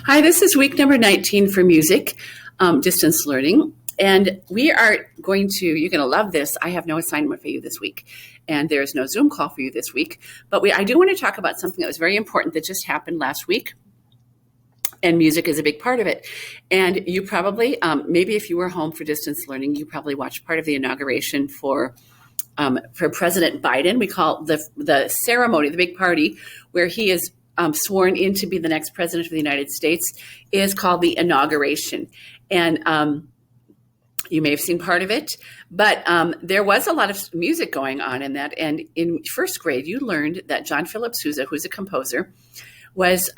Hi, this is week number 19 for music, distance learning. And we are you're going to love this. I have no assignment for you this week, and there's no Zoom call for you this week. But I do want to talk about something that was very important that just happened last week. And music is a big part of it. And you probably, maybe if you were home for distance learning, you probably watched part of the inauguration for President Biden. We call the ceremony, the big party, where he is sworn in to be the next president of the United States, is called the Inauguration. And you may have seen part of it, but there was a lot of music going on in that. And in first grade, you learned that John Philip Sousa, who's a composer, was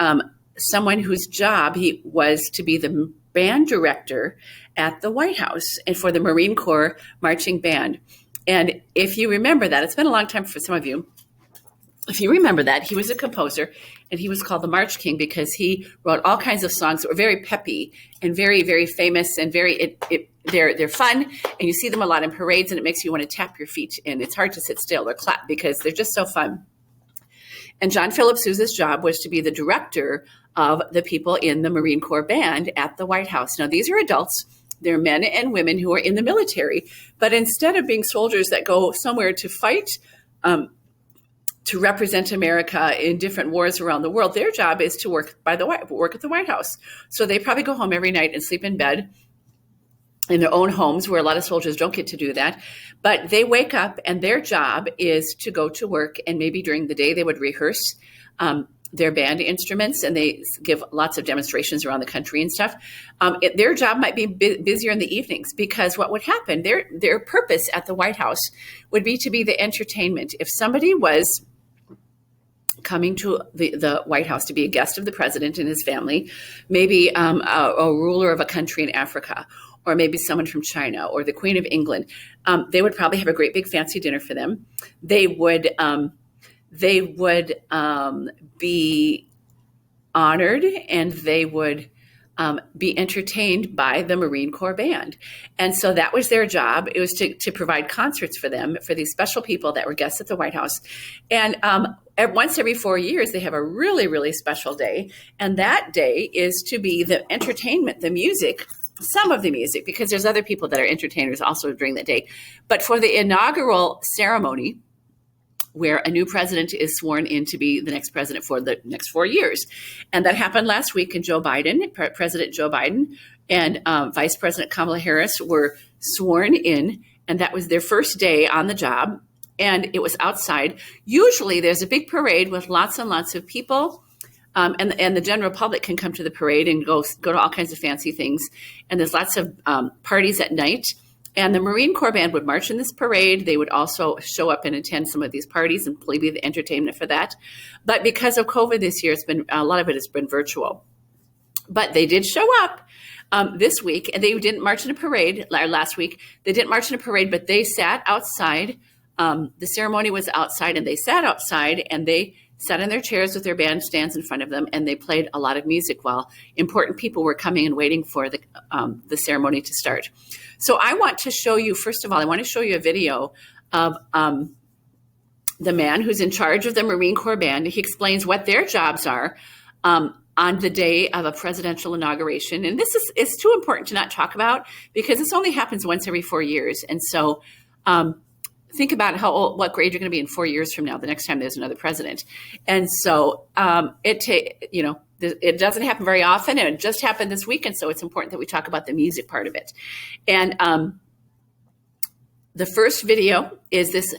someone whose job he was to be the band director at the White House and for the Marine Corps marching band. And if you remember that, it's been a long time for some of you. If you remember that, he was a composer, and he was called the March King because he wrote all kinds of songs that were very peppy and very, very famous and they're fun, and you see them a lot in parades, and it makes you want to tap your feet, and it's hard to sit still or clap because they're just so fun. And John Philip Sousa's job was to be the director of the people in the Marine Corps band at the White House. Now, these are adults. They're men and women who are in the military, but instead of being soldiers that go somewhere to fight, to represent America in different wars around the world, their job is to work at the White House. So they probably go home every night and sleep in bed in their own homes, where a lot of soldiers don't get to do that. But they wake up, and their job is to go to work, and maybe during the day they would rehearse their band instruments, and they give lots of demonstrations around the country and stuff. Their job might be busier in the evenings, because what would happen, their purpose at the White House would be to be the entertainment. If somebody was coming to the White House to be a guest of the president and his family, maybe a ruler of a country in Africa, or maybe someone from China, or the Queen of England, they would probably have a great big fancy dinner for them. They would be honored, and they would be entertained by the Marine Corps band. And so that was their job. It was to provide concerts for them, for these special people that were guests at the White House. And once every 4 years, they have a really, really special day. And that day is to be the entertainment, the music, some of the music, because there's other people that are entertainers also during the day. But for the inaugural ceremony, where a new president is sworn in to be the next president for the next 4 years. And that happened last week, and President Joe Biden and Vice President Kamala Harris were sworn in, and that was their first day on the job, and it was outside. Usually there's a big parade with lots and lots of people, and the general public can come to the parade and go to all kinds of fancy things, and there's lots of parties at night. And the Marine Corps band would march in this parade. They would also show up and attend some of these parties and be the entertainment for that. But because of COVID this year, a lot of it has been virtual. But they did show up this week, and they didn't march in a parade. Last week, they didn't march in a parade, but they sat outside. The ceremony was outside, and they sat outside, and they sat in their chairs with their bandstands in front of them, and they played a lot of music while important people were coming and waiting for the ceremony to start. So I want to show you, first of all, a video of the man who's in charge of the Marine Corps band. He explains what their jobs are on the day of a presidential inauguration. And this is too important to not talk about, because this only happens once every 4 years. And so think about what grade you're going to be in 4 years from now, the next time there's another president. And so it doesn't happen very often, and it just happened this week. And so it's important that we talk about the music part of it. And the first video is this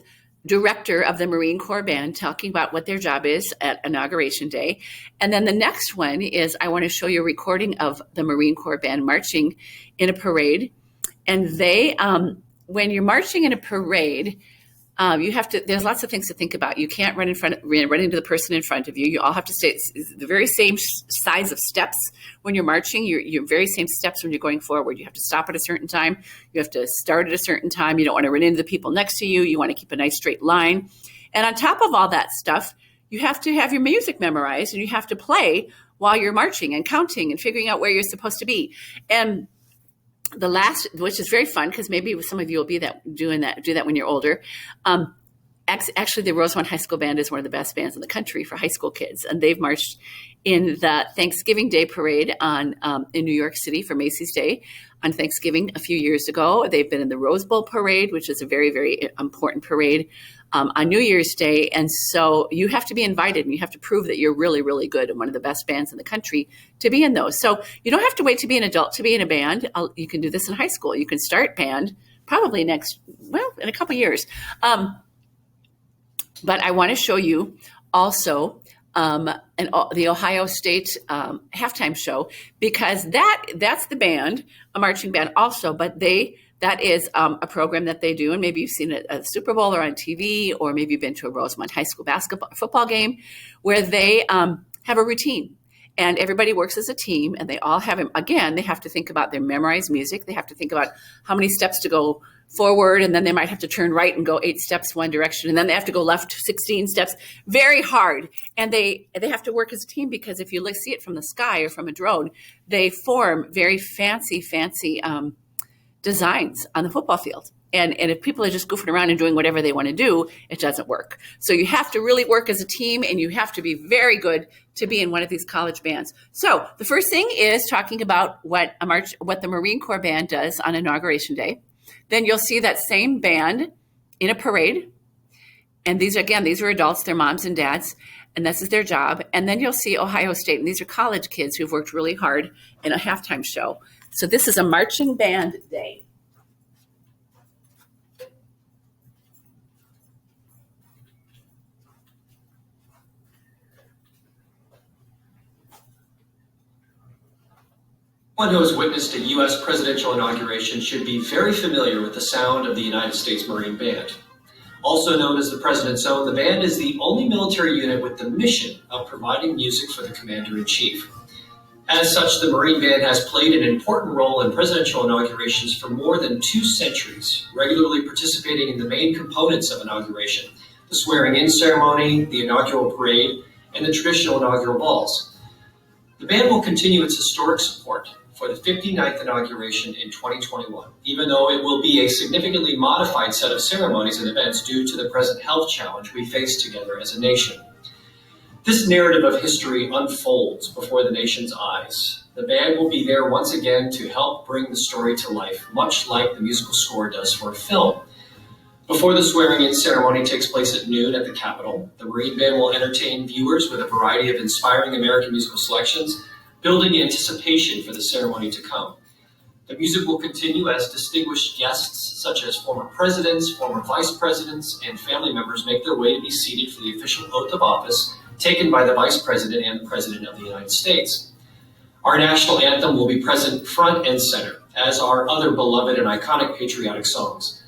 director of the Marine Corps band talking about what their job is at Inauguration Day. And then the next one is, I want to show you a recording of the Marine Corps band marching in a parade. And they, when you're marching in a parade, there's lots of things to think about. You can't run into the person in front of you. You all have to stay the very same size of steps when you're marching. Your very same steps when you're going forward. You have to stop at a certain time. You have to start at a certain time. You don't want to run into the people next to you. You want to keep a nice straight line. And on top of all that stuff, you have to have your music memorized, and you have to play while you're marching and counting and figuring out where you're supposed to be. And the last, which is very fun, because maybe some of you will do that when you're older. Actually, the Rosemont High School Band is one of the best bands in the country for high school kids, and they've marched in the Thanksgiving Day Parade in New York City for Macy's Day on Thanksgiving a few years ago. They've been in the Rose Bowl Parade, which is a very, very important parade on New Year's Day. And so you have to be invited, and you have to prove that you're really, really good and one of the best bands in the country to be in those. So you don't have to wait to be an adult to be in a band. You can do this in high school. You can start band probably in a couple years. But I want to show you also the Ohio State halftime show, because that's the band, a marching band also, but that is a program that they do, and maybe you've seen it at the Super Bowl or on TV, or maybe you've been to a Rosemont High School football game, where they have a routine. And everybody works as a team, and they all have, again, they have to think about their memorized music. They have to think about how many steps to go forward, and then they might have to turn right and go 8 steps one direction, and then they have to go left 16 steps. Very hard. And they have to work as a team, because if you see it from the sky or from a drone, they form very fancy designs on the football field. And if people are just goofing around and doing whatever they want to do, it doesn't work. So you have to really work as a team, and you have to be very good to be in one of these college bands. So the first thing is talking about what the Marine Corps band does on Inauguration Day. Then you'll see that same band in a parade. And these are adults, they're moms and dads, and this is their job. And then you'll see Ohio State, and these are college kids who've worked really hard in a halftime show. So this is a marching band day. Anyone who has witnessed a U.S. presidential inauguration should be very familiar with the sound of the United States Marine Band. Also known as the President's Own, the band is the only military unit with the mission of providing music for the Commander-in-Chief. As such, the Marine Band has played an important role in presidential inaugurations for more than 2 centuries, regularly participating in the main components of inauguration: the swearing-in ceremony, the inaugural parade, and the traditional inaugural balls. The band will continue its historic support for the 59th inauguration in 2021, even though it will be a significantly modified set of ceremonies and events due to the present health challenge we face together as a nation. This narrative of history unfolds before the nation's eyes. The band will be there once again to help bring the story to life, much like the musical score does for a film. Before the swearing-in ceremony takes place at noon at the Capitol, the Marine Band will entertain viewers with a variety of inspiring American musical selections, building anticipation for the ceremony to come. The music will continue as distinguished guests such as former presidents, former vice presidents, and family members make their way to be seated for the official oath of office taken by the Vice President and the President of the United States. Our national anthem will be present front and center, as are other beloved and iconic patriotic songs.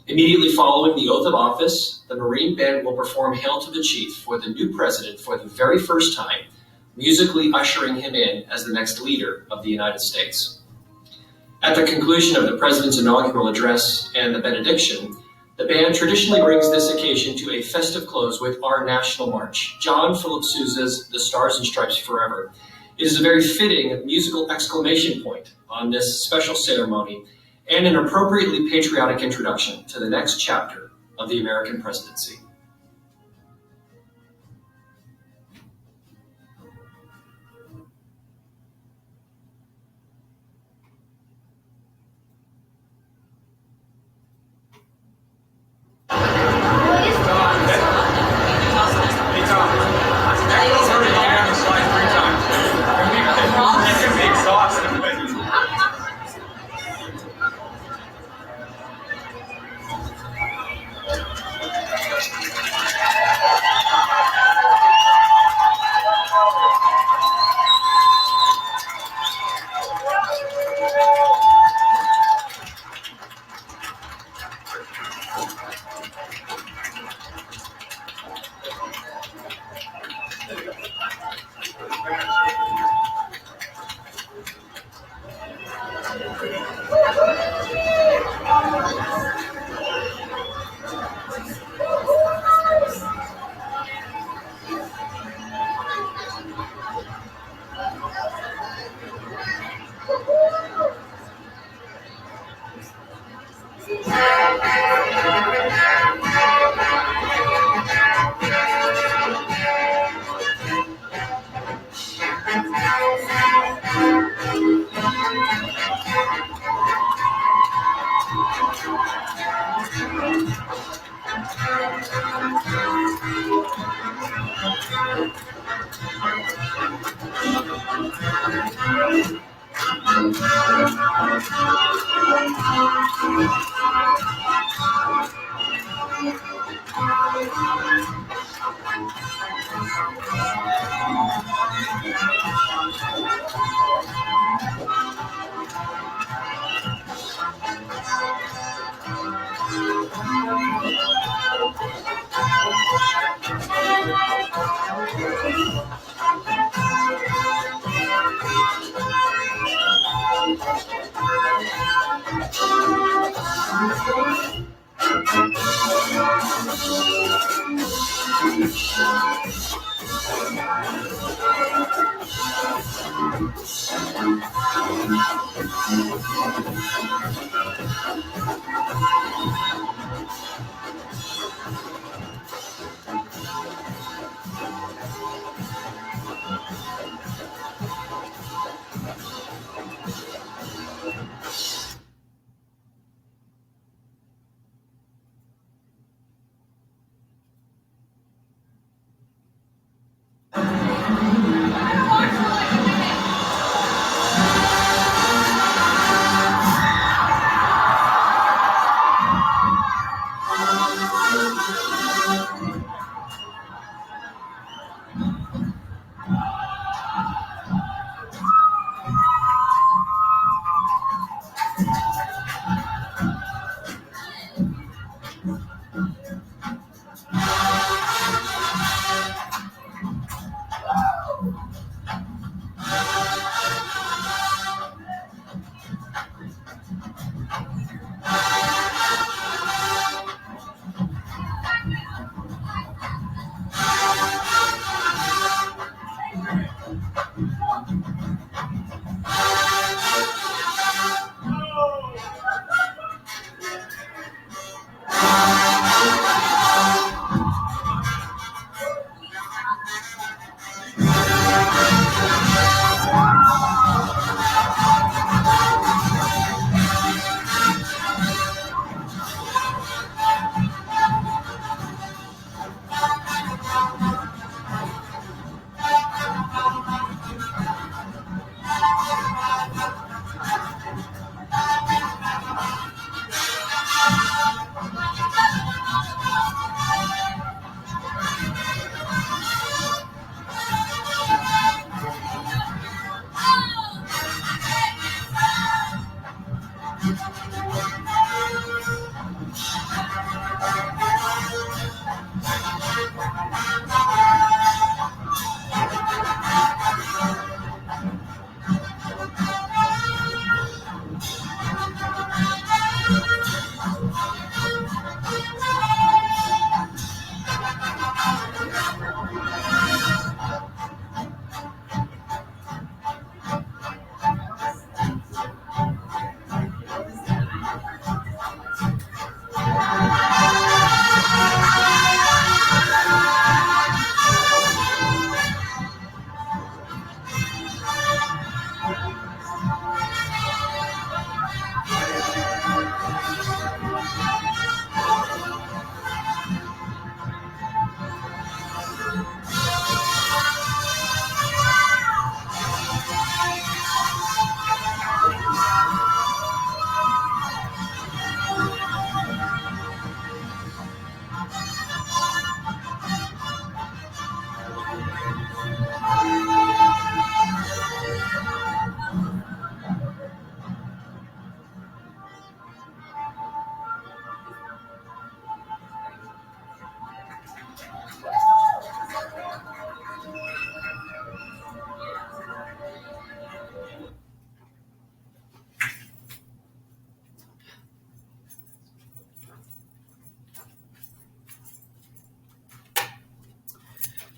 Immediately following the oath of office, the Marine Band will perform Hail to the Chief for the new president for the very first time, musically ushering him in as the next leader of the United States. At the conclusion of the president's inaugural address and the benediction, the band traditionally brings this occasion to a festive close with our national march, John Philip Sousa's The Stars and Stripes Forever. It is a very fitting musical exclamation point on this special ceremony and an appropriately patriotic introduction to the next chapter of the American presidency.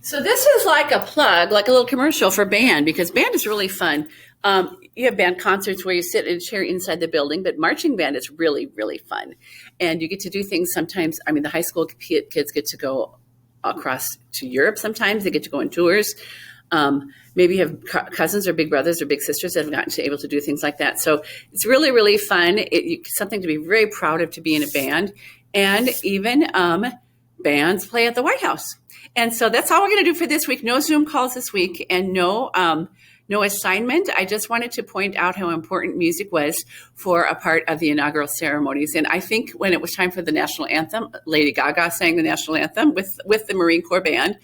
So this is like a plug, like a little commercial for band, because band is really fun. You have band concerts where you sit in a chair inside the building, but marching band is really, really fun. And you get to do things sometimes. I mean, the high school kids get to go across to Europe sometimes. They get to go on tours. Maybe you have cousins or big brothers or big sisters that have gotten to able to do things like that. So it's really, really fun. Something to be very proud of, to be in a band. And even bands play at the White House. And so that's all we're going to do for this week. No Zoom calls this week, and no No assignment. I just wanted to point out how important music was for a part of the inaugural ceremonies. And I think when it was time for the national anthem, Lady Gaga sang the national anthem with the Marine Corps band.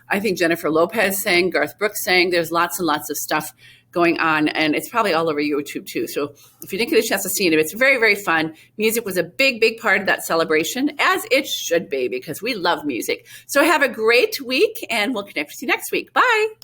I think Jennifer Lopez sang, Garth Brooks sang. There's lots and lots of stuff going on, and it's probably all over YouTube too. So if you didn't get a chance to see it, it's very, very fun. Music was a big, big part of that celebration, as it should be, because we love music. So have a great week, and we'll connect with you next week. Bye.